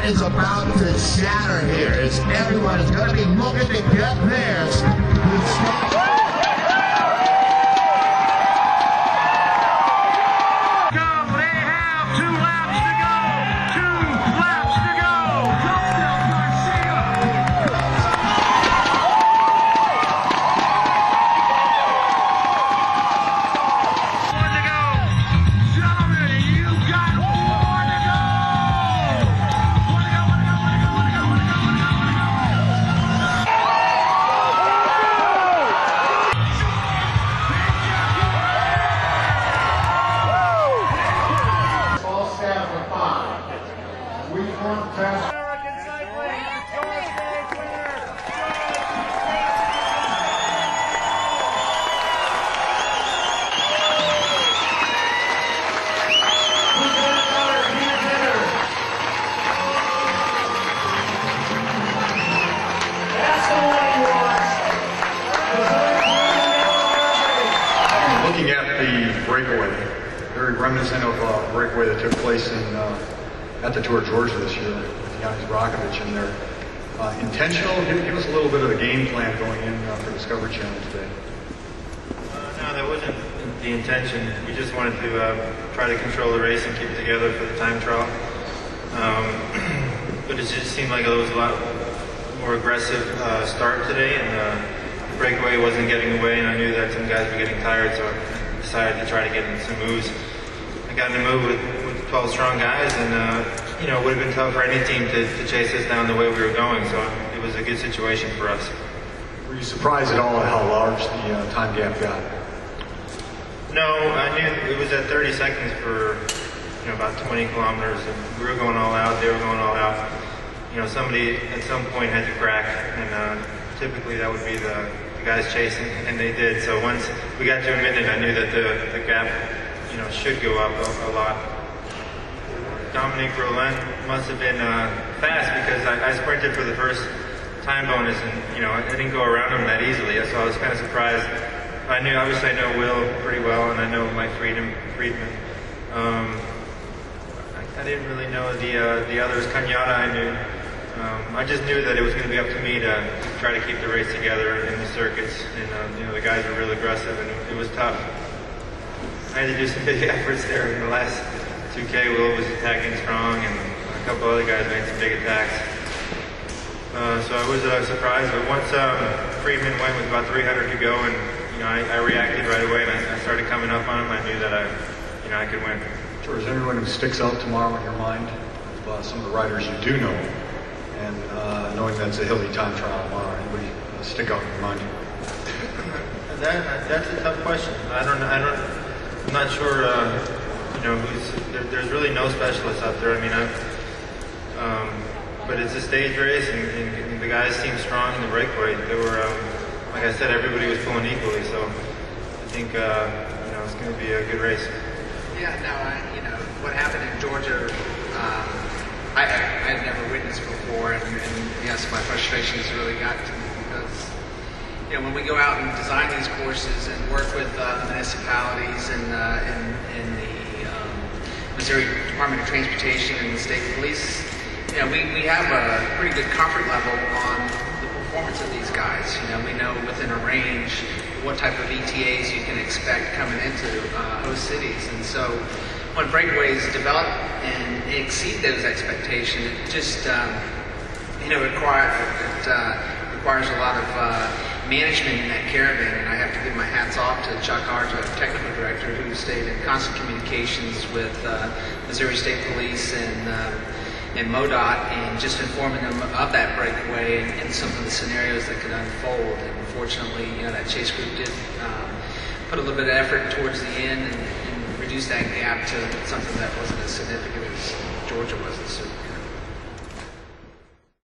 that is about to shatter here. As everyone is going to be looking to get theirs. Looking at the breakaway, very reminiscent of a breakaway that took place at the Tour of Georgia this year with Yanis Rakovic in there. Intentional? Give us a little bit of the game plan going in for Discovery Channel today. No, that wasn't the intention. We just wanted to try to control the race and keep it together for the time trial. But it just seemed like it was a lot more aggressive start today, and the breakaway wasn't getting away, and I knew that some guys were getting tired, so I decided to try to get in some moves. I got in a move with 12 strong guys, and it would have been tough for any team to chase us down the way we were going, so it was a good situation for us. Were you surprised at all at how large the time gap got? No, I knew it was at 30 seconds for about 20 kilometers, and we were going all out, they were going all out. Somebody at some point had to crack, and typically that would be the guys chasing, and they did. So once we got to a minute, I knew that the gap, should go up a lot. Dominique Roland must have been fast, because I sprinted for the first time bonus, and I didn't go around him that easily, so I was kind of surprised. Obviously I know Will pretty well, and I know Mike Friedman. I didn't really know the others. Cañada I knew. I just knew that it was going to be up to me to try to keep the race together in the circuits, and the guys were real aggressive, and it was tough. I had to do some big efforts there in the last 2K. Will was attacking strong, and a couple other guys made some big attacks. So I was surprised, but once Friedman went with about 300 to go, and I reacted right away, and I started coming up on him. I knew that I could win. Sure. Is there anyone who sticks out tomorrow in your mind of some of the riders you do know, and knowing that it's a hilly time trial tomorrow, anybody stick out in your mind? That's a tough question. I'm not sure. There's really no specialists out there. But it's a stage race, and the guys seem strong in the breakaway. They were, like I said, everybody was pulling equally. So I think it's going to be a good race. Yeah, no, what happened in Georgia, I had never witnessed before, and yes, my frustrations really got to me because, when we go out and design these courses and work with the municipalities and the Missouri Department of Transportation and the state police, we have a pretty good comfort level on the performance of these guys. We know within a range what type of ETAs you can expect coming into host cities, and so when breakaways develop and exceed those expectations, it just requires a lot of management in that caravan. And I have to give my hats off to Chuck Arge, our technical director, who stayed in constant communications with Missouri State Police and MoDOT, and just informing them of that breakaway and some of the scenarios that could unfold. And unfortunately, that chase group did put a little bit of effort towards the end and reduce that gap to something that wasn't as significant as Georgia was this year.